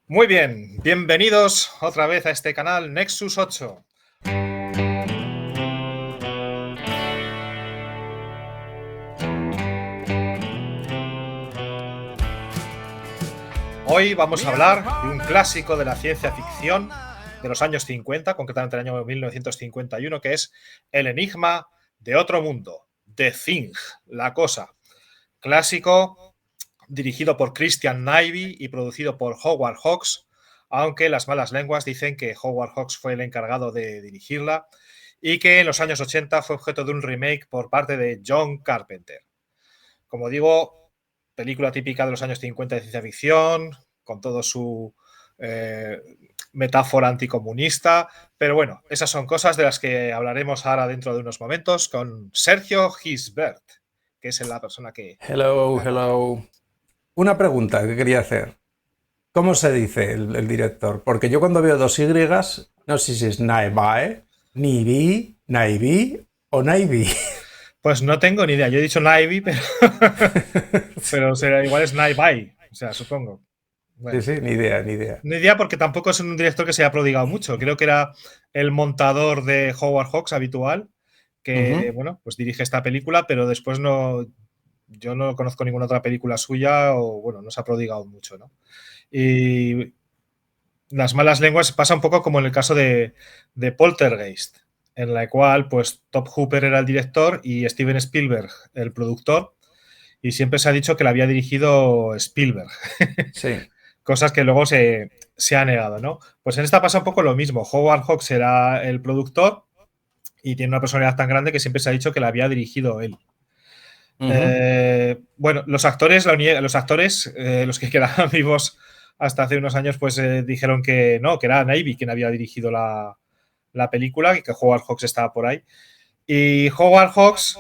Muy bien, bienvenidos otra vez a este canal Nexus 8. Hoy vamos a hablar de un clásico de la ciencia ficción de los años 50, concretamente el año 1951, que es El enigma de otro mundo, The Thing, la cosa. Clásico dirigido por Christian Nyby y producido por Howard Hawks, aunque las malas lenguas dicen que Howard Hawks fue el encargado de dirigirla y que en los años 80 fue objeto de un remake por parte de John Carpenter. Como digo, película típica de los años 50 de ciencia ficción, con todo su eh, metáfora anticomunista, pero bueno, esas son cosas de las que hablaremos ahora dentro de unos momentos con Sergio Gisbert, que es la persona que Hello, me acompaña. hello. Una pregunta que quería hacer. ¿Cómo se dice el director? Porque yo cuando veo dos Y, no sé si es Naibae, Nibi, Naibi o Naibi. Pues no tengo ni idea. Yo he dicho Navy, pero, pero será, igual es Navy, o sea, supongo. Sí, Bueno, sí, ni idea, ni idea. no idea porque tampoco es un director que se haya prodigado mucho. Creo que era el montador de Howard Hawks habitual, que, Ujú. bueno, pues dirige esta película, pero después no, yo no conozco ninguna otra película suya o, bueno, no se ha prodigado mucho, ¿no? Y las malas lenguas pasa un poco como en el caso de Poltergeist, en la cual, pues, Top Hooper era el director y Steven Spielberg el productor, y siempre se ha dicho que la había dirigido Spielberg. Sí. Cosas que luego se ha negado, ¿no? Pues en esta pasa un poco lo mismo. Howard Hawks era el productor y tiene una personalidad tan grande que siempre se ha dicho que la había dirigido él. Ujú. Bueno, los actores, los que quedaban vivos hasta hace unos años, pues dijeron que no, que era Navy quien había dirigido la película y que Howard Hawks estaba por ahí. Y Howard Hawks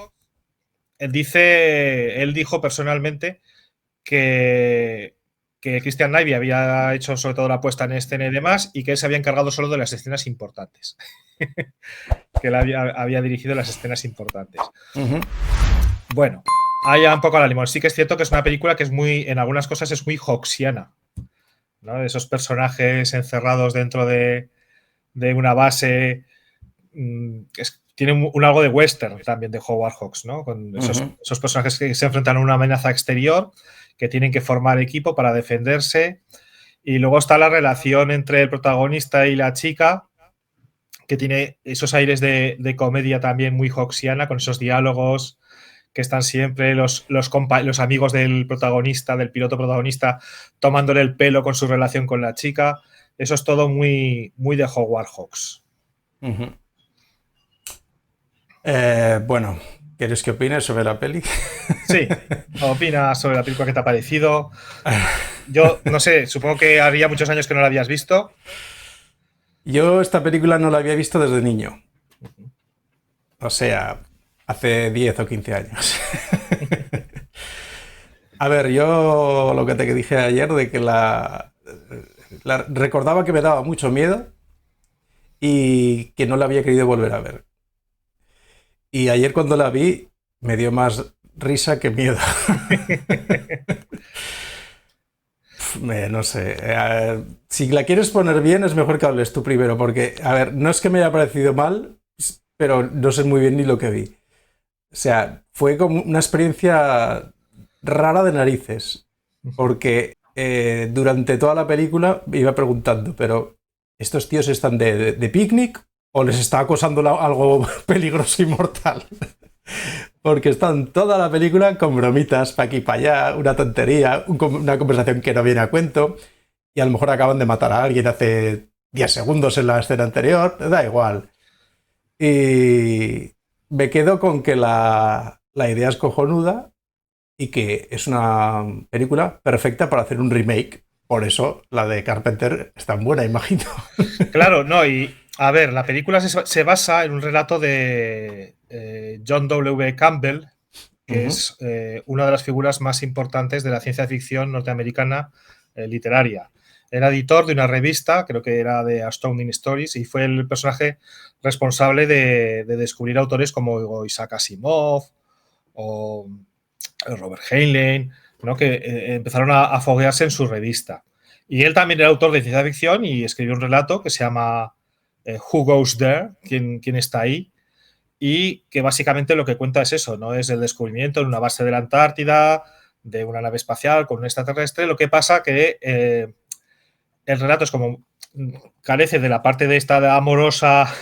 él dijo personalmente que, que Christian Nyby había hecho sobre todo la puesta en escena y demás, y que él se había encargado solo de las escenas importantes. Que él había dirigido las escenas importantes. Ujú. Bueno, ahí un poco a la limón. Sí que es cierto que es una película que es muy, en algunas cosas es muy hawksiana, ¿no? Esos personajes encerrados dentro de una base. Tiene un algo de western también de Howard Hawks, ¿no? Con Ujú. esos personajes que se enfrentan a una amenaza exterior, que tienen que formar equipo para defenderse. Y luego está la relación entre el protagonista y la chica, que tiene esos aires de comedia también muy hawksiana, con esos diálogos que están siempre los amigos del protagonista, del piloto protagonista, tomándole el pelo con su relación con la chica. Eso es todo muy, muy de Howard Hawks. Ujú. Bueno, ¿quieres que opine sobre la peli? Sí, opina sobre la película que te ha parecido. Yo no sé, supongo que haría muchos años que no la habías visto. Yo esta película no la había visto desde niño. O sea, hace 10 o 15 años. A ver, yo lo que te dije ayer de que recordaba que me daba mucho miedo y que no la había querido volver a ver. Y ayer cuando la vi me dio más risa que miedo. No sé. Si la quieres poner bien es mejor que hables tú primero porque, a ver, no es que me haya parecido mal, pero no sé muy bien ni lo que vi. O sea, fue como una experiencia rara de narices, porque durante toda la película me iba preguntando, pero ¿estos tíos están de picnic o les está acosando algo peligroso y mortal? Porque están toda la película con bromitas para aquí para allá, una tontería, una conversación que no viene a cuento, y a lo mejor acaban de matar a alguien hace 10 segundos en la escena anterior, da igual. Y me quedo con que la idea es cojonuda y que es una película perfecta para hacer un remake. Por eso la de Carpenter es tan buena, imagino. Claro, no, y a ver, la película se basa en un relato de John W. Campbell, que Ujú. es una de las figuras más importantes de la ciencia ficción norteamericana literaria. Era editor de una revista, creo que era de Astounding Stories, y fue el personaje responsable de descubrir autores como Isaac Asimov o Robert Heinlein, ¿no? Que empezaron a foguearse en su revista. Y él también era autor de ciencia ficción y escribió un relato que se llama Who Goes There? ¿Quién está ahí? Y que básicamente lo que cuenta es eso, ¿no? Es el descubrimiento en una base de la Antártida de una nave espacial con un extraterrestre. Lo que pasa que el relato es como carece de la parte de esta amorosa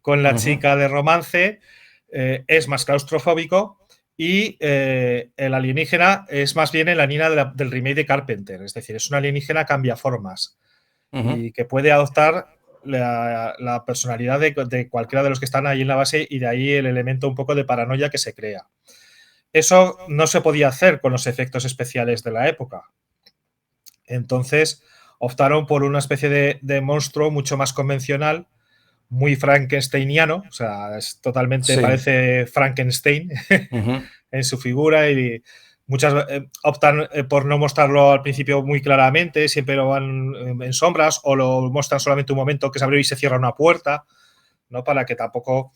con la chica de romance, es más claustrofóbico y el alienígena es más bien en la línea del remake de Carpenter, es decir, es un alienígena cambia formas y que puede adoptar la personalidad de cualquiera de los que están ahí en la base y de ahí el elemento un poco de paranoia que se crea. Eso no se podía hacer con los efectos especiales de la época. Entonces optaron por una especie de monstruo mucho más convencional, muy frankensteiniano, o sea, es totalmente, parece Frankenstein en su figura y muchas optan por no mostrarlo al principio muy claramente, siempre lo van en sombras o lo muestran solamente un momento que se abre y se cierra una puerta, ¿no? Para que tampoco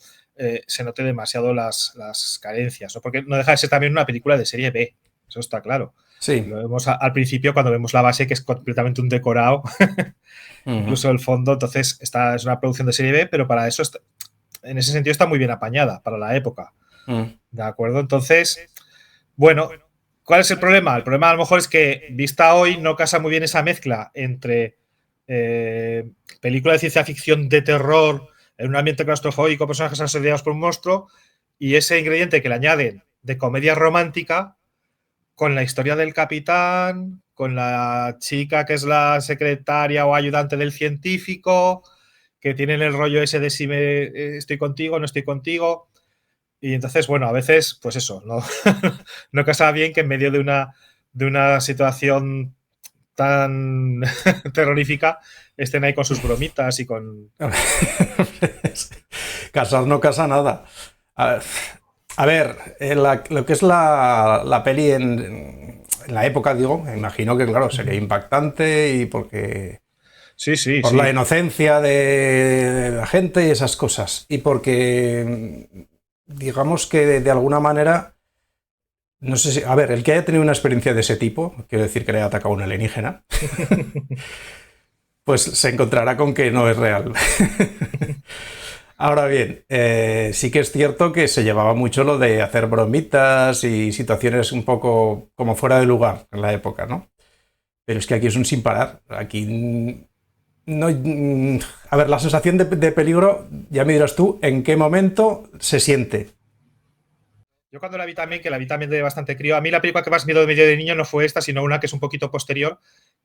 se note demasiado las carencias, ¿no? Porque no deja de ser también una película de serie B, eso está claro. Sí. Lo vemos al principio cuando vemos la base que es completamente un decorado, incluso el fondo, entonces esta es una producción de serie B, pero para eso en ese sentido está muy bien apañada para la época. ¿De acuerdo? Entonces, bueno, ¿cuál es el problema? El problema a lo mejor es que vista hoy no casa muy bien esa mezcla entre película de ciencia ficción de terror en un ambiente claustrofóbico, personajes asediados por un monstruo y ese ingrediente que le añaden de comedia romántica con la historia del capitán, con la chica que es la secretaria o ayudante del científico, que tienen el rollo ese de si estoy contigo, no estoy contigo. Y entonces, bueno, a veces, pues eso, no, no casa bien que en medio de una situación tan terrorífica estén ahí con sus bromitas y con... Casar no casa nada. A ver, lo que es la peli en la época, digo, me imagino que, claro, sería impactante y porque... Sí. Por la inocencia de la gente y esas cosas. Y porque, digamos que de alguna manera, no sé si... A ver, el que haya tenido una experiencia de ese tipo, quiero decir que le haya atacado un alienígena, pues se encontrará con que no es real. Ahora bien, sí que es cierto que se llevaba mucho lo de hacer bromitas y situaciones un poco como fuera de lugar en la época, ¿no? Pero es que aquí es un sin parar. Aquí no, a ver, la sensación de peligro, ya me dirás tú, ¿en qué momento se siente? Yo cuando la vi también, que la vi también de bastante crío, a mí la película que más miedo me dio de niño no fue esta, sino una que es un poquito posterior,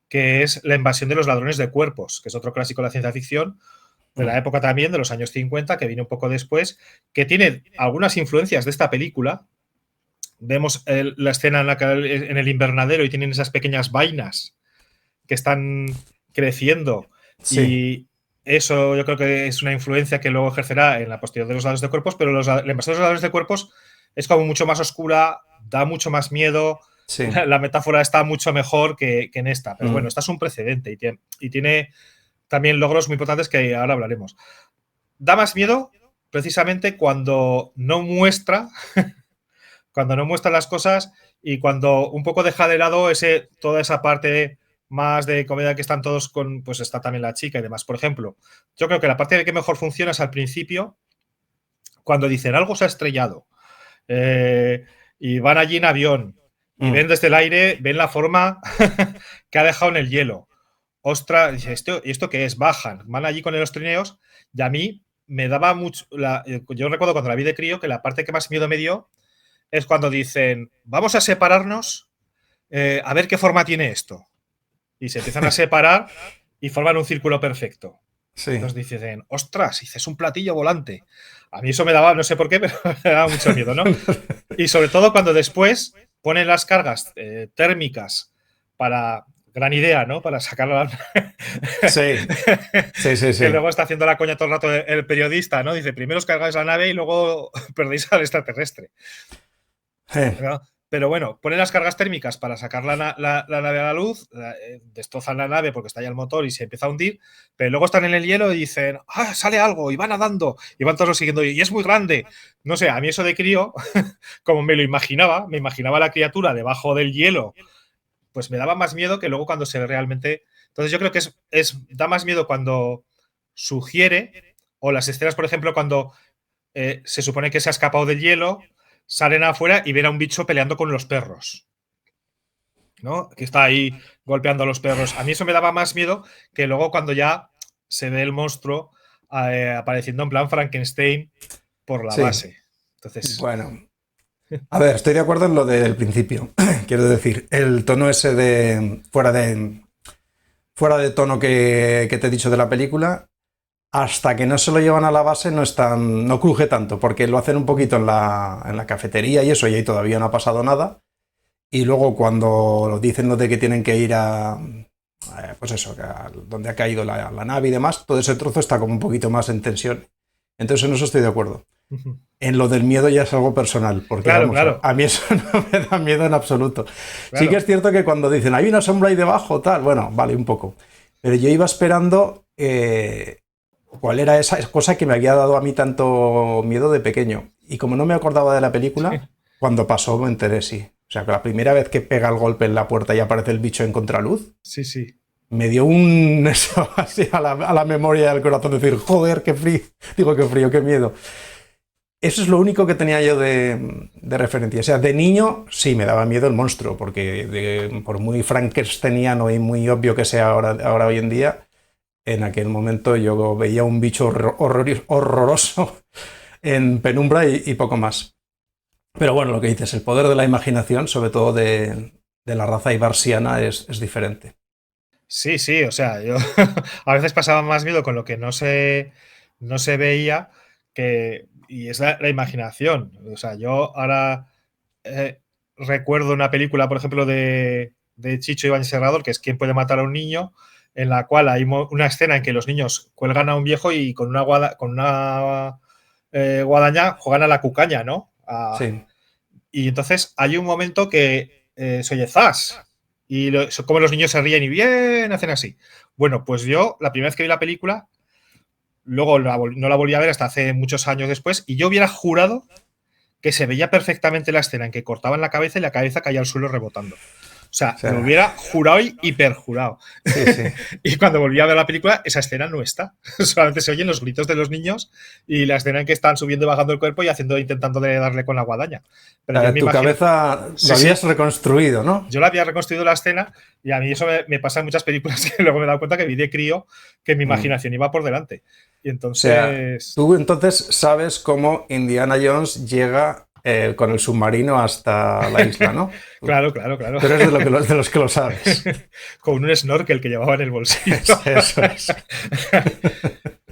que es La invasión de los ladrones de cuerpos, que es otro clásico de la ciencia ficción, de la época también, de los años 50, que viene un poco después, que tiene algunas influencias de esta película. Vemos la escena en el invernadero y tienen esas pequeñas vainas que están creciendo. Sí. Y eso yo creo que es una influencia que luego ejercerá en la posterior de los ladrones de cuerpos, pero la invasión de los ladrones de cuerpos es como mucho más oscura, da mucho más miedo. Sí. La metáfora está mucho mejor que en esta. Pero bueno, esta es un precedente y tiene también logros muy importantes que ahora hablaremos. Da más miedo precisamente cuando no muestra las cosas y cuando un poco deja de lado toda esa parte más de comedia que están todos con, pues está también la chica y demás. Por ejemplo, yo creo que la parte que mejor funciona es al principio, cuando dicen algo se ha estrellado y van allí en avión y ven desde el aire, ven la forma que ha dejado en el hielo. Ostras, dice, ¿y esto qué es? Bajan, van allí con los trineos y a mí me daba mucho... yo recuerdo cuando la vi de crío que la parte que más miedo me dio es cuando dicen, vamos a separarnos, a ver qué forma tiene esto. Y se empiezan a separar y forman un círculo perfecto. Sí. Entonces dicen, ostras, es un platillo volante. A mí eso me daba, no sé por qué, pero me daba mucho miedo, ¿no? Y sobre todo cuando después ponen las cargas térmicas para... Gran idea, ¿no? Para sacarla. Sí. Que luego está haciendo la coña todo el rato el periodista, ¿no? Dice, primero os cargáis la nave y luego perdéis al extraterrestre. Pero bueno, ponen las cargas térmicas para sacar la nave a la luz, destrozan la nave porque está ya el motor y se empieza a hundir, pero luego están en el hielo y dicen, ¡ah, sale algo! Y van nadando, y van todos siguiendo, y es muy grande. No sé, a mí eso de crío, como me imaginaba la criatura debajo del hielo, pues me daba más miedo que luego cuando realmente Entonces yo creo que da más miedo cuando sugiere, o las escenas, por ejemplo, cuando se supone que se ha escapado del hielo, salen afuera y ven a un bicho peleando con los perros, ¿no? Que está ahí golpeando a los perros. A mí eso me daba más miedo que luego cuando ya se ve el monstruo apareciendo en plan Frankenstein por la Sí, base. Entonces, bueno. A ver, estoy de acuerdo en lo del principio. Quiero decir, el tono ese de fuera de tono que te he dicho de la película, hasta que no se lo llevan a la base no cruje tanto, porque lo hacen un poquito en la cafetería y eso, y ahí todavía no ha pasado nada. Y luego cuando dicen lo de que tienen que ir pues eso, donde ha caído la nave y demás, todo ese trozo está como un poquito más en tensión. Entonces en eso estoy de acuerdo. En lo del miedo ya es algo personal, porque claro, vamos, claro. A mí eso no me da miedo en absoluto. Claro. Sí que es cierto que cuando dicen hay una sombra ahí debajo, tal, bueno, vale, un poco. Pero yo iba esperando cuál era esa cosa que me había dado a mí tanto miedo de pequeño. Y como no me acordaba de la película, cuando pasó me enteré, sí. O sea, que la primera vez que pega el golpe en la puerta y aparece el bicho en contraluz, sí, sí. Me dio un eso así a la memoria del corazón, decir, joder, qué frío, digo, qué frío, qué miedo. Eso es lo único que tenía yo de referencia. O sea, de niño sí me daba miedo el monstruo, porque por muy frankensteiniano y muy obvio que sea ahora hoy en día, en aquel momento yo veía un bicho horroroso en penumbra y poco más. Pero bueno, lo que dices, el poder de la imaginación, sobre todo de la raza ibarsiana, es diferente. Sí, sí, o sea, yo a veces pasaba más miedo con lo que no se veía y es la imaginación. O sea, yo ahora recuerdo una película, por ejemplo, de Chicho Iván Serrador, que es ¿Quién puede matar a un niño?, en la cual hay una escena en que los niños cuelgan a un viejo y con una guadaña juegan a la cucaña, ¿no? Sí. Y entonces hay un momento que se oye zas y como los niños se ríen y bien hacen así. Bueno, pues yo la primera vez que vi la película, luego no la volví a ver hasta hace muchos años después, y yo hubiera jurado que se veía perfectamente la escena en que cortaban la cabeza y la cabeza caía al suelo rebotando. O sea, lo hubiera jurado y hiperjurado. Sí, sí. Y cuando volví a ver la película, esa escena no está. Solamente se oyen los gritos de los niños y la escena en que están subiendo y bajando el cuerpo y intentando darle con la guadaña. Pero yo tu cabeza lo habías reconstruido, ¿no? Yo la había reconstruido la escena y a mí eso me pasa en muchas películas que luego me he dado cuenta que vi de crío que mi imaginación iba por delante. Y entonces... O sea, tú entonces sabes cómo Indiana Jones llega con el submarino hasta la isla, ¿no? Claro, claro, claro. Tú eres de los que lo sabes. Con un snorkel que llevaba en el bolsillo. Eso es.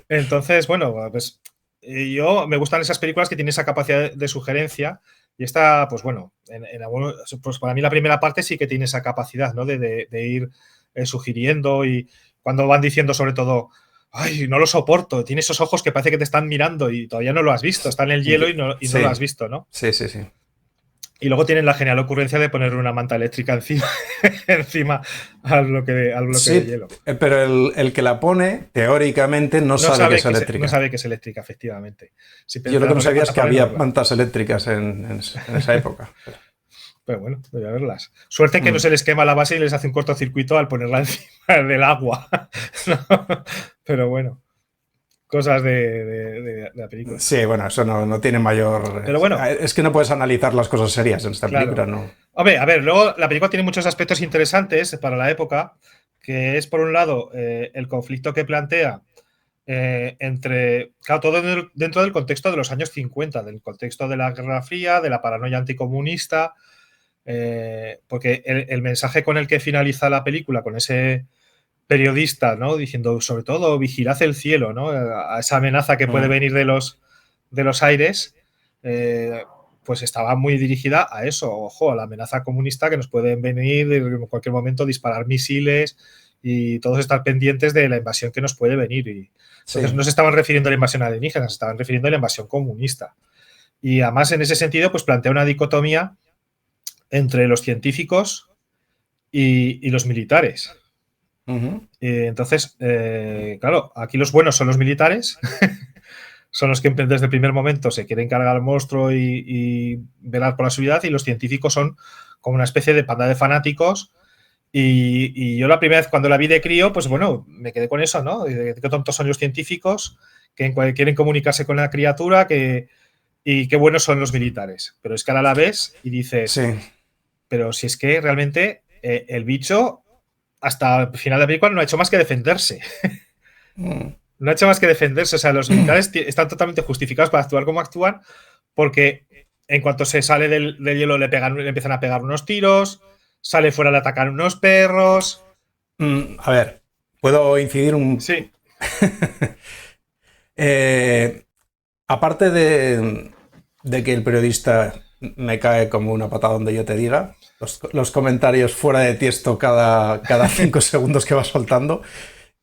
Entonces, bueno, pues yo me gustan esas películas que tienen esa capacidad de sugerencia y esta, pues bueno, pues para mí la primera parte sí que tiene esa capacidad, ¿no? De ir sugiriendo y cuando van diciendo sobre todo, ay, no lo soporto, tiene esos ojos que parece que te están mirando y todavía no lo has visto, está en el hielo y no lo has visto, ¿no? Sí, sí, sí. Y luego tienen la genial ocurrencia de poner una manta eléctrica encima al bloque de hielo. Pero el que la pone, teóricamente, no sabe que es eléctrica. No sabe que es eléctrica, efectivamente. Yo lo que no sabía es que había mantas eléctricas en esa época. Pero bueno, voy a verlas. Suerte que no se les quema la base y les hace un cortocircuito al ponerla encima del agua. ¿No? Pero bueno. Cosas de la película. Sí, bueno, eso no tiene mayor... Pero bueno. Es que no puedes analizar las cosas serias en esta película, ¿no? Hombre, a ver, luego la película tiene muchos aspectos interesantes para la época, que es, por un lado, el conflicto que plantea entre... Claro, todo dentro del contexto de los años 50, del contexto de la Guerra Fría, de la paranoia anticomunista, porque el mensaje con el que finaliza la película, con ese periodista, ¿no? Diciendo, sobre todo, vigilad el cielo, ¿no? A esa amenaza que puede venir de los aires, pues estaba muy dirigida a eso, ojo, a la amenaza comunista que nos pueden venir en cualquier momento, disparar misiles y todos estar pendientes de la invasión que nos puede venir. Y entonces no se estaban refiriendo a la invasión alienígena, se estaban refiriendo a la invasión comunista. Y además, en ese sentido, pues plantea una dicotomía entre los científicos y los militares. Entonces, claro, aquí los buenos son los militares, son los que desde el primer momento se quieren cargar al monstruo y velar por la seguridad, y los científicos son como una especie de panda de fanáticos Y yo la primera vez cuando la vi de crío, pues bueno, me quedé con eso, ¿no? Qué tontos son los científicos que quieren comunicarse con la criatura y qué buenos son los militares. Pero es que ahora la ves y dices, Sí. pero si es que realmente el bicho hasta el final de la película no ha hecho más que defenderse. No ha hecho más que defenderse. O sea, los militares están totalmente justificados para actuar como actúan porque en cuanto se sale del hielo le empiezan a pegar unos tiros, sale fuera, le atacan unos perros. A ver, ¿puedo incidir un...? Sí. Aparte de que el periodista me cae como una patada donde yo te diga, los comentarios fuera de tiesto cada 5 segundos que vas soltando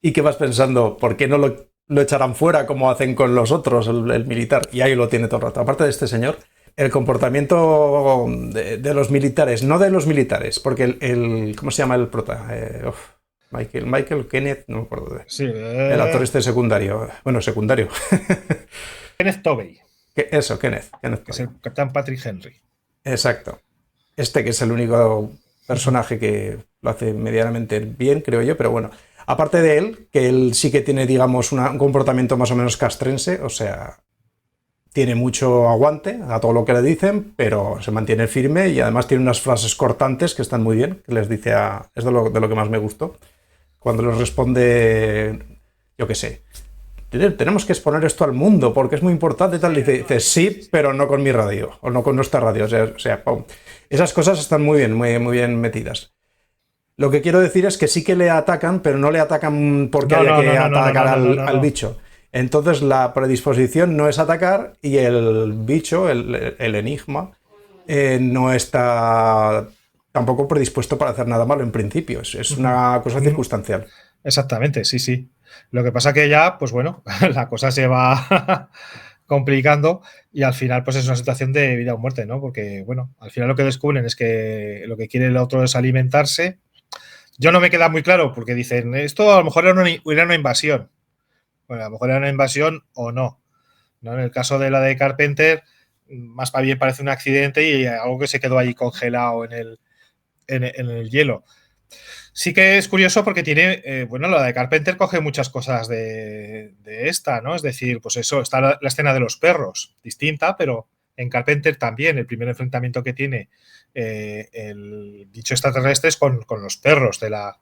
y que vas pensando, ¿por qué no lo echarán fuera como hacen con los otros, el militar? Y ahí lo tiene todo el rato. Aparte de este señor, el comportamiento de los militares, no de los militares, porque ¿cómo se llama el prota? Michael Kenneth, no me acuerdo de. Sí, El actor este secundario. Bueno, secundario. Kenneth Tobey. Eso, Kenneth Que Tobey. es el Capitán Patrick Henry. Exacto. Este que es el único personaje que lo hace medianamente bien, creo yo, pero bueno. Aparte de él, que él sí que tiene, digamos, un comportamiento más o menos castrense, o sea, tiene mucho aguante a todo lo que le dicen, pero se mantiene firme y además tiene unas frases cortantes que están muy bien, que les dice es de lo que más me gustó. Cuando les responde, yo qué sé, tenemos que exponer esto al mundo porque es muy importante y tal, dice sí, pero no con mi radio, o no con nuestra radio, o sea, esas cosas están muy bien, muy bien metidas. Lo que quiero decir es que sí que le atacan, pero no le atacan porque haya que atacar al bicho. Entonces la predisposición no es atacar y el bicho, el enigma, no está tampoco predispuesto para hacer nada malo en principio. Es una cosa circunstancial. Exactamente, sí, sí. Lo que pasa que ya, pues bueno, la cosa se va complicando y al final pues es una situación de vida o muerte, ¿no? Porque, bueno, al final lo que descubren es que lo que quiere el otro es alimentarse. Yo no me queda muy claro porque dicen, esto a lo mejor era una invasión. Bueno, a lo mejor era una invasión o no. ¿No? En el caso de la de Carpenter, más para bien parece un accidente y algo que se quedó ahí congelado en el hielo. Sí que es curioso porque tiene, bueno, la de Carpenter coge muchas cosas de esta, ¿no? Es decir, pues eso, está la escena de los perros, distinta, pero en Carpenter también el primer enfrentamiento que tiene el bicho extraterrestre es con los perros de la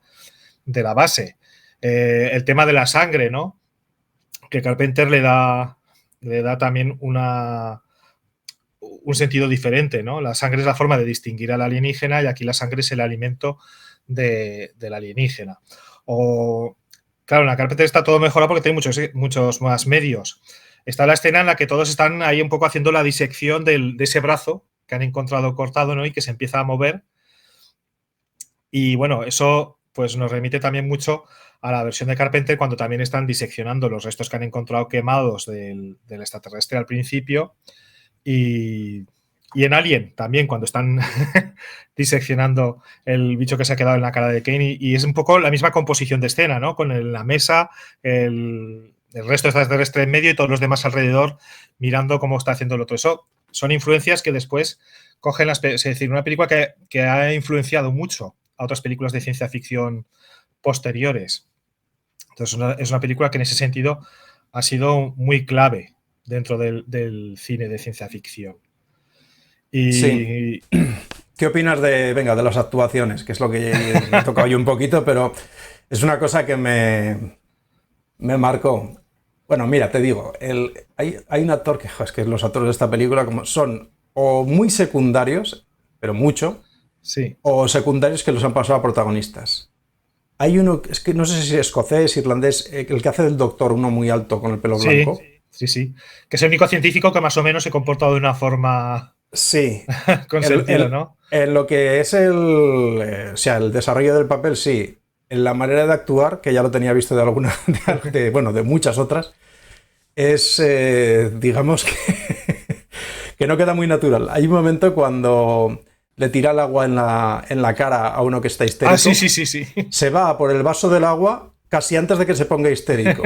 base. El tema de la sangre, ¿no? Que Carpenter le da también un sentido diferente, ¿no? La sangre es la forma de distinguir al alienígena y aquí la sangre es el alimento del alienígena. O, claro, en la Carpenter está todo mejorado porque tiene muchos más medios. Está la escena en la que todos están ahí un poco haciendo la disección de ese brazo que han encontrado cortado, ¿no? Y que se empieza a mover. Y bueno, eso pues nos remite también mucho a la versión de Carpenter cuando también están diseccionando los restos que han encontrado quemados del extraterrestre al principio y en Alien también cuando están diseccionando el bicho que se ha quedado en la cara de Kane y es un poco la misma composición de escena, ¿no? Con la mesa, el resto extraterrestre en medio y todos los demás alrededor mirando cómo está haciendo el otro. Eso son influencias que después cogen es decir, una película que ha influenciado mucho a otras películas de ciencia ficción posteriores. Entonces es una película que en ese sentido ha sido muy clave dentro del cine de ciencia ficción. Sí. ¿Qué opinas de las actuaciones? Que es lo que he tocado yo un poquito, pero es una cosa que me marcó. Bueno, mira, te digo, hay un actor que, es que los actores de esta película como son o muy secundarios, pero mucho, sí, o secundarios que los han pasado a protagonistas. Hay uno, es que no sé si es escocés, irlandés, el que hace del doctor, uno muy alto con el pelo blanco. Sí. Que es el único científico que más o menos se comporta de una forma sí. con sentido, ¿no? En lo que es o sea, el desarrollo del papel, sí. En la manera de actuar, que ya lo tenía visto de muchas otras, es, digamos que no queda muy natural. Hay un momento cuando le tira el agua en la cara a uno que está histérico. Ah, sí. Se va por el vaso del agua casi antes de que se ponga histérico.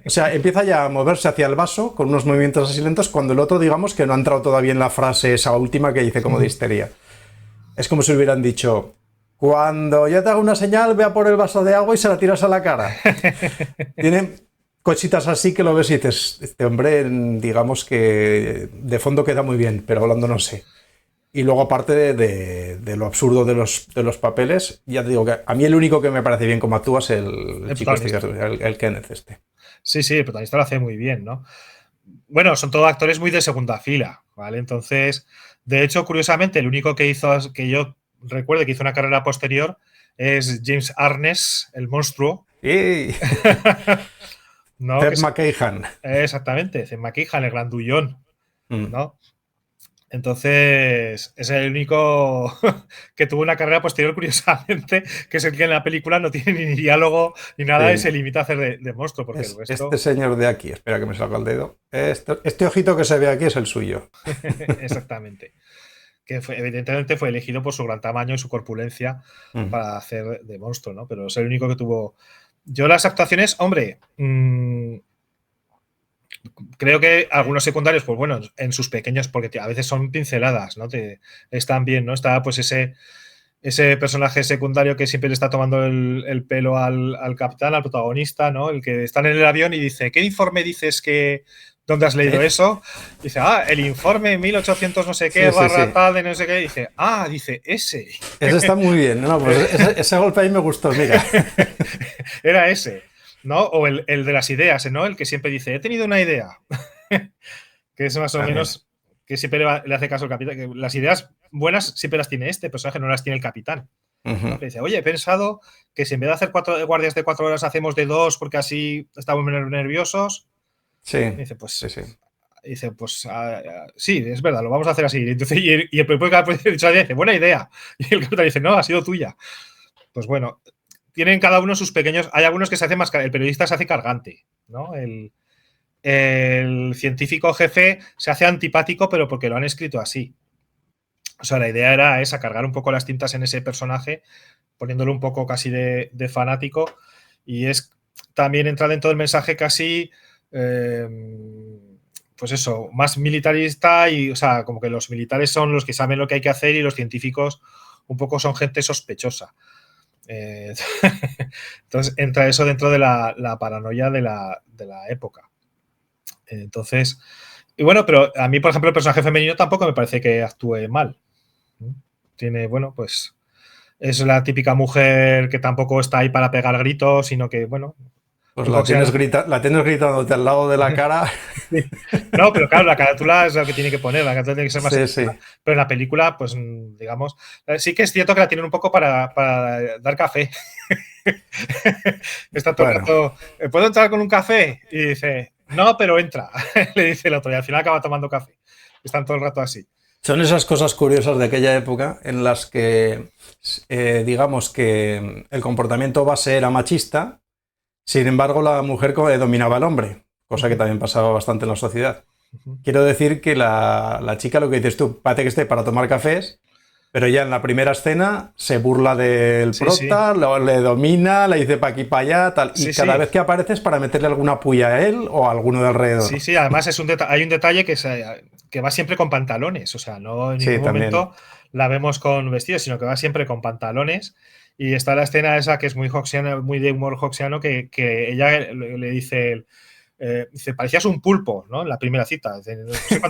O sea, empieza ya a moverse hacia el vaso con unos movimientos así lentos cuando el otro, digamos, que no ha entrado todavía en la frase esa última que dice como de histeria. Es como si hubieran dicho, Cuando yo te hago una señal, ve a por el vaso de agua y se la tiras a la cara. Tiene cositas así que lo ves y dices, este hombre, digamos que de fondo queda muy bien, pero hablando no sé. Y luego, aparte de lo absurdo de los papeles, ya te digo que a mí el único que me parece bien como actúa es el chico este, el Kenneth este. Sí, el protagonista lo hace muy bien, ¿no? Bueno, son todos actores muy de segunda fila, ¿vale? Entonces, de hecho, curiosamente, el único que hizo, que yo recuerde que hizo una carrera posterior, es James Arness, el monstruo. ¡Y! ¿No? Seth MacMahon. Exactamente, Seth MacMahon, el grandullón, ¿no? Entonces, es el único que tuvo una carrera posterior, curiosamente, que es el que en la película no tiene ni diálogo ni nada, sí. Y se limita a hacer de monstruo. Porque el resto... Este señor de aquí, espera que me salga el dedo. Este ojito que se ve aquí es el suyo. Exactamente. Que evidentemente fue elegido por su gran tamaño y su corpulencia para hacer de monstruo, ¿no? Pero es el único que tuvo. Yo, las actuaciones, hombre. Creo que algunos secundarios, pues bueno, en sus pequeños, porque a veces son pinceladas, ¿no? Están bien, ¿no? Está pues ese personaje secundario que siempre le está tomando el pelo al capitán, al protagonista, ¿no? El que está en el avión y dice, ¿qué informe dices que... ¿Dónde has leído eso? Dice, el informe 1800 no sé qué, tal de no sé qué. Dice, dice, ese. Ese está muy bien, ¿no? Pues ese golpe ahí me gustó, mira. Era ese. ¿No? O el de las ideas, ¿no? El que siempre dice, he tenido una idea. Que es más o menos que siempre le hace caso al capitán. Que las ideas buenas siempre las tiene este personaje, no las tiene el capitán. ¿No? Que dice, oye, he pensado que si en vez de hacer 4 guardias de 4 horas hacemos de 2 porque así estamos menos nerviosos. Sí. Y dice, pues... Sí. Dice, pues sí, es verdad, lo vamos a hacer así. Entonces, y el propio capitán dice, buena idea. Y el capitán dice, no, ha sido tuya. Pues bueno... Tienen cada uno sus pequeños... Hay algunos que se hacen más... El periodista se hace cargante, ¿no? El científico jefe se hace antipático, pero porque lo han escrito así. O sea, la idea era esa, cargar un poco las tintas en ese personaje, poniéndolo un poco casi de fanático. Y es también entra dentro del mensaje casi... pues eso, más militarista y, o sea, como que los militares son los que saben lo que hay que hacer y los científicos un poco son gente sospechosa. Entonces entra eso dentro de la paranoia de la época. Entonces, y bueno, pero a mí, por ejemplo, el personaje femenino tampoco me parece que actúe mal. Tiene, bueno, pues es la típica mujer que tampoco está ahí para pegar gritos, sino que, bueno... Pues la tienes gritándote al lado de la cara. Sí. No, pero claro, la carátula es lo que tiene que poner, la carátula tiene que ser más... Sí. Pero en la película, pues, digamos, sí que es cierto que la tienen un poco para dar café. Está todo el rato, ¿puedo entrar con un café? Y dice, no, pero entra, le dice el otro, y al final acaba tomando café. Están todo el rato así. Son esas cosas curiosas de aquella época en las que, digamos que el comportamiento base era machista. Sin embargo, la mujer dominaba al hombre, cosa que también pasaba bastante en la sociedad. Quiero decir que la chica, lo que dices tú, parece que esté para tomar cafés, pero ya en la primera escena se burla del prota, le domina, le dice para aquí, para allá, tal, y cada vez que aparece es para meterle alguna puya a él o a alguno de alrededor. Sí, además hay un detalle que va siempre con pantalones, o sea, no en ningún momento la vemos con vestidos, sino que va siempre con pantalones. Y está la escena esa que es muy hoxiana, muy de humor hoxiano, que ella le dice, dice, parecías un pulpo, ¿no? En la primera cita. Dice, no sé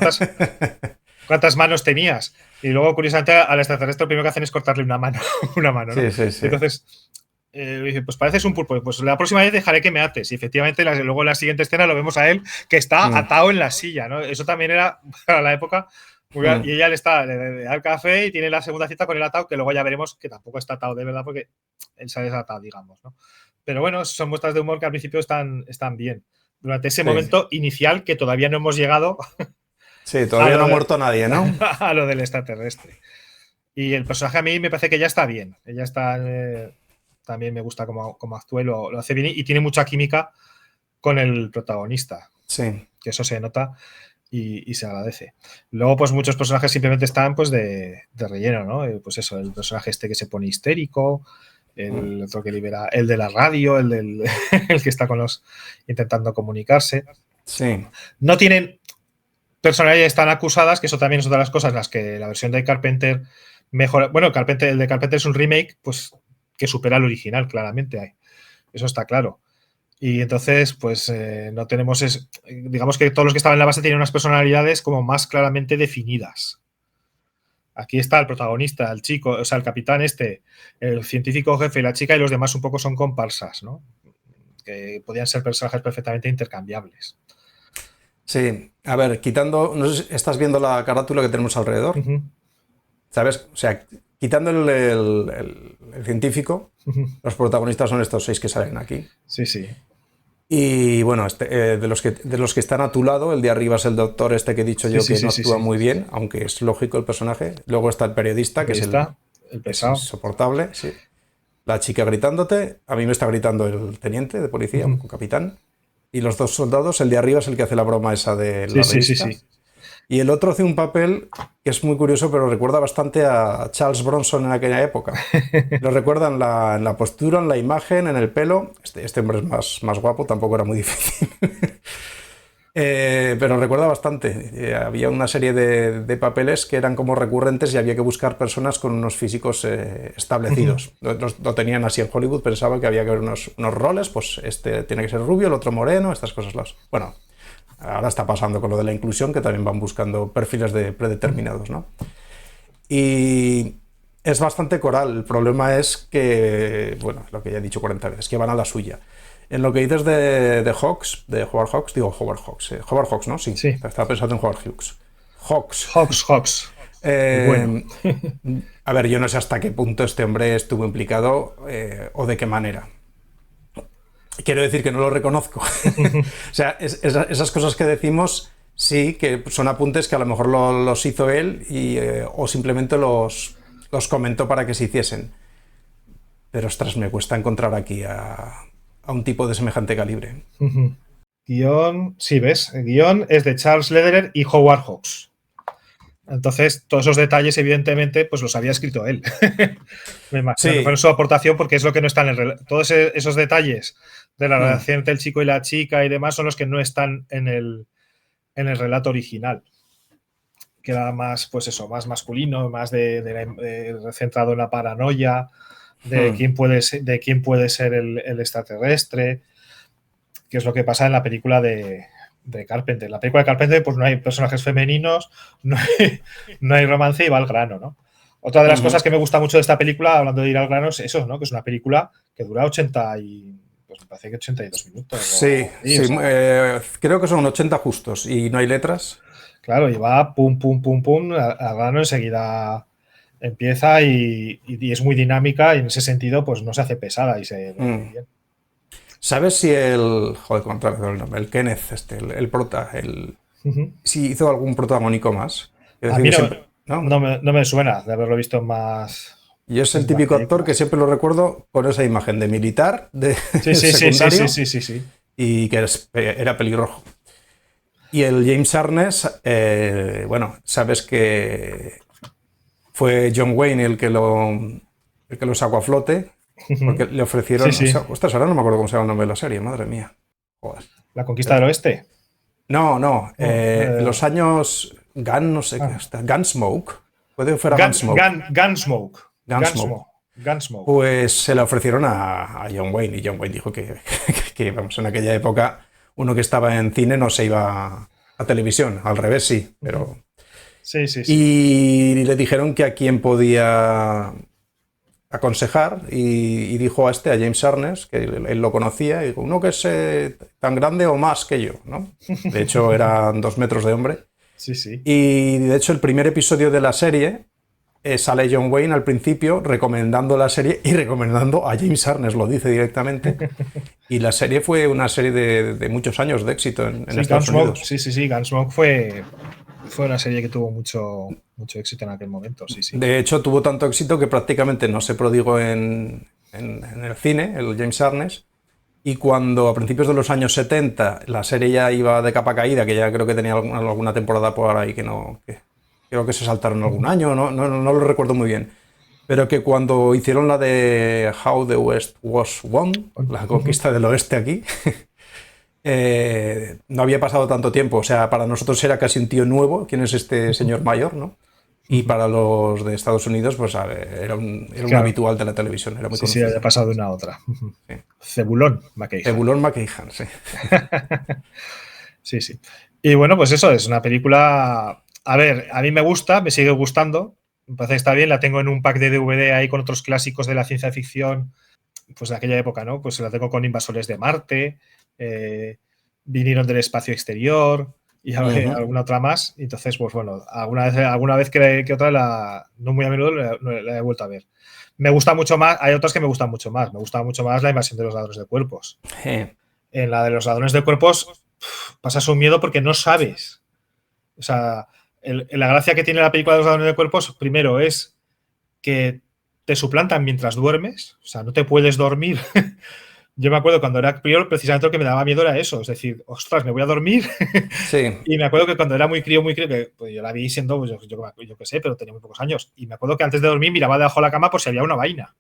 cuántas manos tenías. Y luego, curiosamente, al extraterrestre lo primero que hacen es cortarle una mano, ¿no? Sí. Entonces, dice, pues pareces un pulpo. Pues la próxima vez dejaré que me ates. Y efectivamente, luego en la siguiente escena lo vemos a él que está atado en la silla, ¿no? Eso también era, para la época... Y ella le da el café y tiene la segunda cita con el atado, que luego ya veremos que tampoco está atado de verdad porque él se ha desatado, digamos, ¿no? Pero bueno, son muestras de humor que al principio están bien. Durante ese momento inicial que todavía no hemos llegado. Sí, todavía no ha muerto nadie, ¿no? A lo del extraterrestre. Y el personaje a mí me parece que ya está bien. Ella está... también me gusta cómo actúa y lo hace bien y tiene mucha química con el protagonista. Sí. Que eso se nota. Y se agradece. Luego, pues muchos personajes simplemente están pues de relleno, ¿no? Pues eso, el personaje este que se pone histérico, el otro que libera, el de la radio, el que está con los intentando comunicarse. Sí. No tienen personalidades tan acusadas, que eso también es otra de las cosas en las que la versión de Carpenter mejor. Bueno, el de Carpenter es un remake, pues que supera al original, claramente. Eso está claro. Y entonces, pues no tenemos. Digamos que todos los que estaban en la base tenían unas personalidades como más claramente definidas. Aquí está el protagonista, el chico, o sea, el capitán el científico jefe y la chica, y los demás un poco son comparsas, ¿no? Que podían ser personajes perfectamente intercambiables. Sí, a ver, quitando, no sé si estás viendo la carátula que tenemos alrededor, ¿sabes? O sea, quitando el científico, los protagonistas son estos 6 que salen aquí. Sí, sí. Y bueno, de los que están a tu lado, el de arriba es el doctor que he dicho yo que no actúa muy bien, aunque es lógico el personaje. Luego está el periodista, que es el pesado. Es insoportable, sí. La chica gritándote, a mí me está gritando el teniente de policía, o capitán. Y los 2 soldados, el de arriba es el que hace la broma esa de la revista. Sí. Y el otro hace un papel que es muy curioso, pero recuerda bastante a Charles Bronson en aquella época. Lo recuerda en la postura, en la imagen, en el pelo. Este hombre es más guapo, tampoco era muy difícil. Pero recuerda bastante. Había una serie de papeles que eran como recurrentes y había que buscar personas con unos físicos establecidos. Lo tenían así en Hollywood, pensaba que había que ver unos roles, pues este tiene que ser rubio, el otro moreno, estas cosas. Bueno, ahora está pasando con lo de la inclusión, que también van buscando perfiles predeterminados, ¿no? Y es bastante coral. El problema es que, bueno, lo que ya he dicho 40 veces, que van a la suya. En lo que dices de Hawks, de Howard Hawks, digo Howard Hawks. Howard Hawks, ¿no? Sí. Estaba pensando en Howard Hughes. Hawks. Bueno. A ver, yo no sé hasta qué punto este hombre estuvo implicado o de qué manera. Quiero decir que no lo reconozco. O sea, esas cosas que decimos, sí, que son apuntes que a lo mejor los hizo él o simplemente los comentó para que se hiciesen. Pero, ostras, me cuesta encontrar aquí a un tipo de semejante calibre. Guión, sí, ¿ves? El guión es de Charles Lederer y Howard Hawks. Entonces, todos esos detalles, evidentemente, pues los había escrito él. Me imagino que fue su aportación, porque es lo que no está en el relato. Todos esos detalles de la relación entre el chico y la chica y demás son los que no están en el relato original. Que era más, pues eso, más masculino, más centrado en la paranoia, de quién puede ser el extraterrestre, que es lo que pasa en la película de Carpenter. En la película de Carpenter, pues no hay personajes femeninos, no hay romance y va al grano, ¿no? Otra de las cosas que me gusta mucho de esta película, hablando de ir al grano, es eso, ¿no? Que es una película que dura 82 minutos. Sí, o sea, creo que son 80 justos y no hay letras. Claro, y va pum, al grano, enseguida empieza y es muy dinámica, y en ese sentido pues no se hace pesada y se ve muy bien. ¿Sabes si el Kenneth, el prota, si hizo algún protagónico más? A mí no me suena de haberlo visto más. Y es el típico actor que siempre lo recuerdo con esa imagen de militar, de secundario, sí. Y que era pelirrojo. Y el James Arness, bueno, sabes que fue John Wayne el que lo sacó a flote, porque le ofrecieron... Ostras, ahora no me acuerdo cómo se llama el nombre de la serie, madre mía. Joder. ¿La conquista del oeste? No. En los años... no sé qué está. Gunsmoke. Puede que fuera Gunsmoke. Pues se le ofrecieron a John Wayne, y John Wayne dijo que vamos, en aquella época uno que estaba en cine no se iba a televisión, al revés sí, pero... Sí. Y le dijeron que a quién podía aconsejar, y dijo a James Arness, que él lo conocía, y dijo, uno que es tan grande o más que yo, ¿no? De hecho eran 2 metros de hombre. Sí. Y de hecho el primer episodio de la serie sale John Wayne al principio recomendando la serie y recomendando a James Arness, lo dice directamente. Y la serie fue una serie de muchos años de éxito en Estados Unidos. Sí, Gunsmoke fue una serie que tuvo mucho éxito en aquel momento, sí. De hecho, tuvo tanto éxito que prácticamente no se prodigó en el cine, el James Arness. Y cuando a principios de los años 70 la serie ya iba de capa caída, que ya creo que tenía alguna temporada por ahí que creo que se saltaron algún año, no lo recuerdo muy bien. Pero que cuando hicieron la de How the West Was Won, la conquista del oeste aquí, no había pasado tanto tiempo. O sea, para nosotros era casi un tío nuevo. ¿Quién es este señor mayor, no? Y para los de Estados Unidos, pues a ver, era un Claro. habitual de la televisión, era muy Sí, conocido. había pasado de una a otra. Sí. Cebulón McKay. Zebulon McKayhan, sí. Sí, sí. Y bueno, pues eso es una película. A ver, a mí me gusta, me sigue gustando. Me parece que está bien. La tengo en un pack de DVD ahí con otros clásicos de la ciencia ficción, pues de aquella época, ¿no? Pues la tengo con Invasores de Marte, Vinieron del espacio exterior y alguna otra más. Entonces, pues bueno, alguna vez que otra, no muy a menudo, la he vuelto a ver. Me gusta mucho más, hay otras que me gustan mucho más. Me gusta mucho más La invasión de los ladrones de cuerpos. En la de los ladrones de cuerpos pasas un miedo porque no sabes. O sea, la gracia que tiene la película de los ladrones de cuerpos, primero, es que te suplantan mientras duermes. O sea, no te puedes dormir. Yo me acuerdo cuando era crío, precisamente lo que me daba miedo era eso. Es decir, ostras, me voy a dormir. Sí. Y me acuerdo que cuando era muy crío, que pues yo la vi siendo, pues yo qué sé, pero tenía muy pocos años. Y me acuerdo que antes de dormir miraba debajo de la cama por si había una vaina.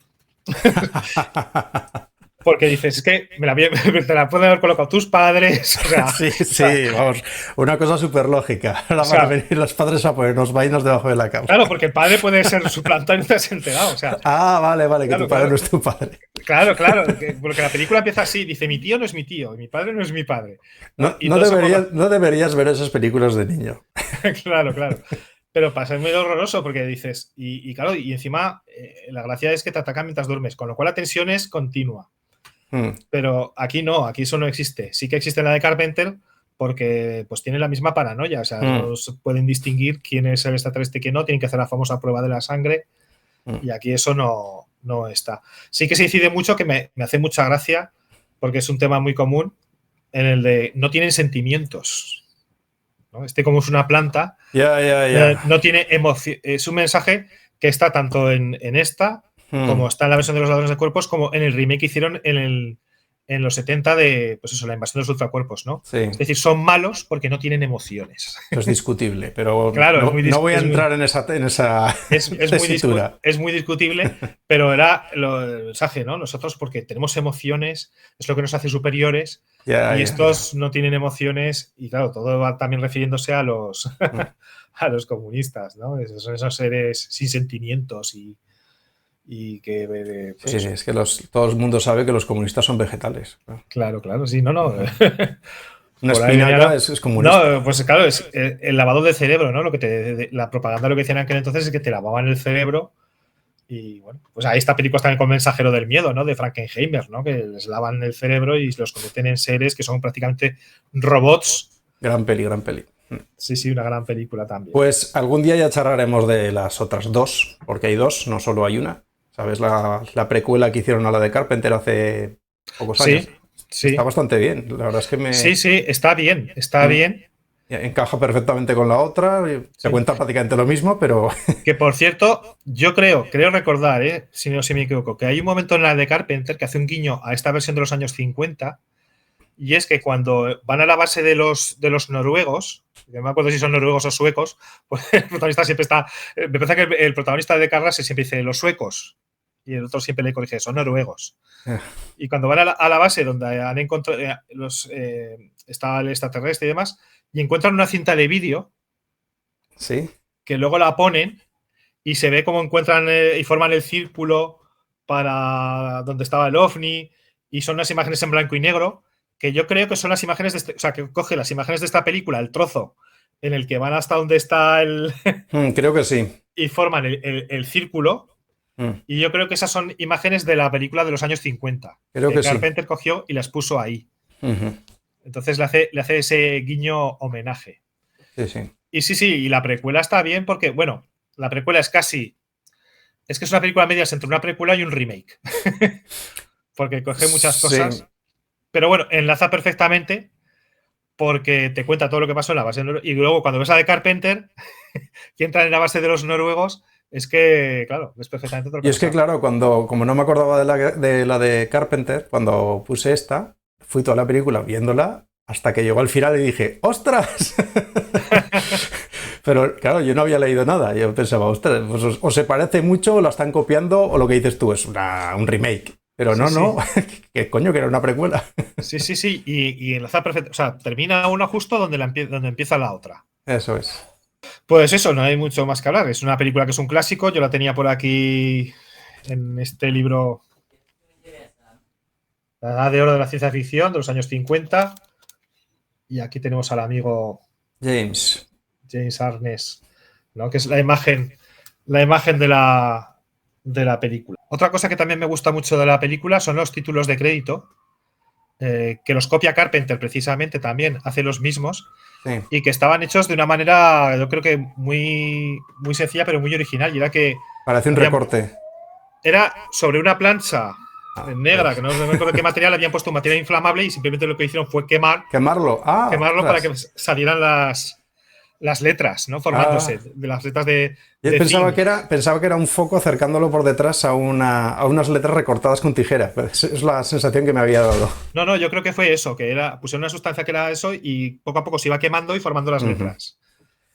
Porque dices, es que te la pueden haber colocado tus padres. O sea, sí, vamos. Una cosa súper lógica. Ahora van a venir los padres a ponernos vainas debajo de la cama. Claro, porque el padre puede ser suplantado y no te has enterado. O sea, vale, claro, que tu padre no es tu padre. Claro, porque la película empieza así, dice, mi tío no es mi tío, y mi padre no es mi padre. No deberías ver esas películas de niño. Claro. Pero pasa, es muy horroroso porque dices, y claro, y encima la gracia es que te atacan mientras duermes, con lo cual la tensión es continua. Pero aquí no, aquí eso no existe. Sí que existe en la de Carpenter porque pues tiene la misma paranoia, o sea, no se pueden distinguir quién es el extraterrestre y quién no, tienen que hacer la famosa prueba de la sangre y aquí eso no está. Sí que se incide mucho, que me hace mucha gracia porque es un tema muy común en el de no tienen sentimientos, ¿no? Como es una planta, no tiene emoción. Es un mensaje que está tanto en esta como está en la versión de los ladrones de cuerpos, como en el remake que hicieron en los 70 de, pues eso, la invasión de los ultracuerpos, ¿no? Sí. Es decir, son malos porque no tienen emociones. Eso es discutible, pero claro, no voy a entrar en esa tesitura. Es muy discutible, pero era el mensaje, ¿no? Nosotros, porque tenemos emociones, es lo que nos hace superiores, y estos no tienen emociones, y claro, todo va también refiriéndose a los, a los comunistas, ¿no? Son esos seres sin sentimientos y que... Pues sí, es que todo el mundo sabe que los comunistas son vegetales. Claro, sí, no. Una espinaca es comunista. No, pues claro, es el lavado del cerebro, ¿no? La propaganda lo que decían en aquel entonces es que te lavaban el cerebro y bueno, pues ahí está películas también con Mensajero del Miedo, ¿no? De Frankenheimer, ¿no? Que les lavan el cerebro y los convierten en seres que son prácticamente robots. Gran peli. Sí, una gran película también. Pues algún día ya charlaremos de las otras dos, porque hay dos, no solo hay una. ¿Sabes? La precuela que hicieron a la de Carpenter hace pocos años. Sí. Está bastante bien. La verdad es que Sí, está bien. Encaja perfectamente con la otra. Se cuenta prácticamente lo mismo, pero... Que por cierto, yo creo recordar, si no me equivoco, que hay un momento en la de Carpenter que hace un guiño a esta versión de los años 50, y es que cuando van a la base de los noruegos, no me acuerdo si son noruegos o suecos, pues el protagonista siempre está... Me parece que el protagonista de Carras siempre dice los suecos, y el otro siempre le corrige, son noruegos. Y cuando van a la base donde han encontrado está el extraterrestre y demás, y encuentran una cinta de vídeo, sí, que luego la ponen y se ve cómo encuentran y forman el círculo para donde estaba el ovni, y son unas imágenes en blanco y negro, que yo creo que son las imágenes o sea, que coge las imágenes de esta película, el trozo en el que van hasta donde está el... creo que sí. Y forman el círculo. Y yo creo que esas son imágenes de la película de los años 50. Creo que Carpenter cogió y las puso ahí. Entonces le hace ese guiño homenaje. Sí. Y sí, y la precuela está bien porque, bueno, la precuela es casi... Es que es una película medias entre una precuela y un remake. Porque coge muchas cosas. Pero bueno, enlaza perfectamente porque te cuenta todo lo que pasó en la base. Y luego cuando ves a de Carpenter, que entra en la base de los noruegos... Es que, claro, es perfectamente todo lo que... Y es que, claro, como no me acordaba de la de Carpenter, cuando puse esta, fui toda la película viéndola hasta que llegó al final y dije, ¡ostras! Pero, claro, yo no había leído nada. Yo pensaba, ostras, pues o se parece mucho, o la están copiando, o lo que dices tú es un remake. Pero no, ¿qué coño, que era una precuela? Sí, y enlaza perfecto. O sea, termina una justo donde empieza la otra. Eso es. Pues eso, no hay mucho más que hablar. Es una película que es un clásico. Yo la tenía por aquí en este libro, La Edad de Oro de la Ciencia Ficción, de los años 50. Y aquí tenemos al amigo James Arness, ¿no? Que es la imagen de la película. Otra cosa que también me gusta mucho de la película son los títulos de crédito, que los copia Carpenter precisamente también, hace los mismos. Sí. Y que estaban hechos de una manera, yo creo que muy, muy sencilla, pero muy original. Y era que Parece un recorte. Era sobre una plancha negra, que no me acuerdo qué material, habían puesto un material inflamable y simplemente lo que hicieron fue quemarlo para que salieran las letras, ¿no? Formándose de las letras de pensaba que era un foco acercándolo por detrás a unas letras recortadas con tijera. Es la sensación que me había dado. No, yo creo que fue eso, que pusieron una sustancia que era eso y poco a poco se iba quemando y formando las letras.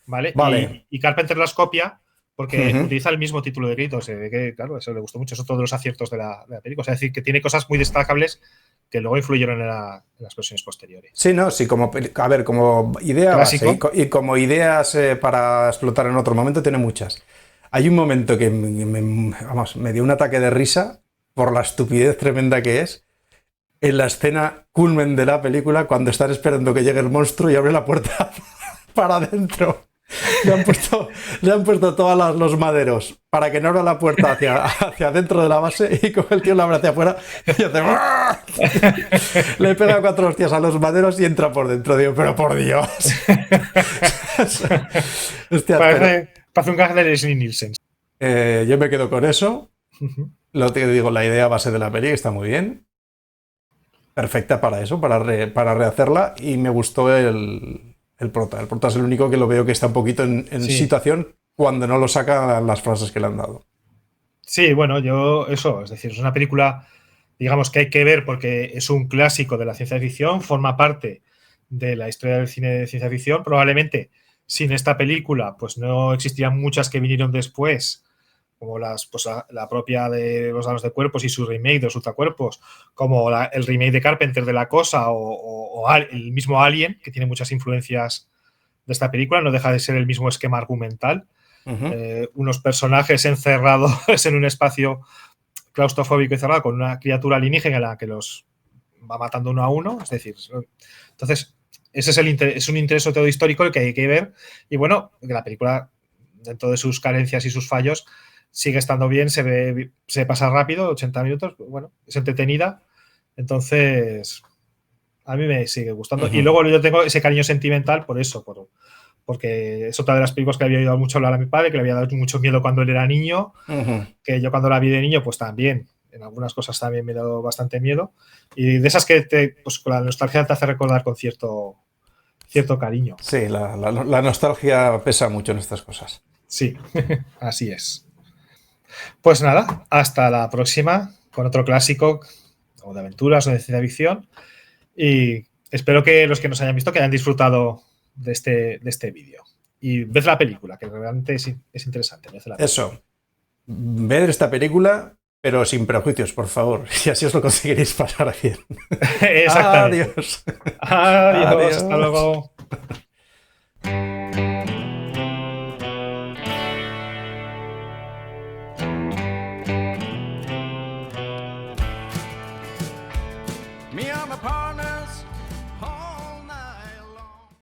¿Vale? Y Carpenter las copia porque utiliza el mismo título de crédito. Se ve que, claro, eso le gustó mucho. Eso es todos los aciertos de la película. O sea, es decir, que tiene cosas muy destacables que luego influyeron en las versiones posteriores. Sí, no, sí, como idea base y como ideas para explotar en otro momento tiene muchas. Hay un momento que me dio un ataque de risa por la estupidez tremenda que es en la escena culmen de la película cuando están esperando que llegue el monstruo y abre la puerta para adentro. Le han puesto todos los maderos para que no abra la puerta hacia adentro de la base y como el tío la abre hacia afuera y hace le pega 4 hostias a los maderos y entra por dentro. Digo, pero por Dios. Hostia, parece un gag de Leslie Nielsen. Yo me quedo con eso. Lo que digo, la idea base de la peli está muy bien. Perfecta para eso, para rehacerla. Y me gustó el prota. El prota es el único que lo veo que está un poquito en situación cuando no lo saca las frases que le han dado. Sí, bueno, es decir, es una película, digamos, que hay que ver porque es un clásico de la ciencia ficción, forma parte de la historia del cine de ciencia ficción. Probablemente sin esta película, pues no existirían muchas que vinieron después, como la propia de Los Danos de Cuerpos y su remake de Los Ultracuerpos, como el remake de Carpenter de La Cosa o el mismo Alien, que tiene muchas influencias de esta película, no deja de ser el mismo esquema argumental. Unos personajes encerrados en un espacio claustrofóbico y cerrado con una criatura alienígena en la que los va matando uno a uno. Es decir, entonces, ese es un interés todo histórico el que hay que ver. Y bueno, la película, dentro de sus carencias y sus fallos, sigue estando bien, se pasa rápido, 80 minutos, bueno, es entretenida. Entonces, a mí me sigue gustando. Y luego yo tengo ese cariño sentimental por eso, porque es otra de las películas que le había oído mucho hablar a mi padre, que le había dado mucho miedo cuando él era niño, que yo cuando la vi de niño, pues también, en algunas cosas también me ha dado bastante miedo. Y de esas que pues con la nostalgia te hace recordar con cierto cariño. Sí, la nostalgia pesa mucho en estas cosas. Sí, así es. Pues nada, hasta la próxima con otro clásico o de aventuras o de ciencia ficción. Y espero que los que nos hayan visto que hayan disfrutado de este vídeo. Y ved la película, que realmente es interesante. Eso. Ved esta película, pero sin prejuicios, por favor. Y así os lo conseguiréis pasar bien. Exactamente. Adiós. Adiós. Hasta luego.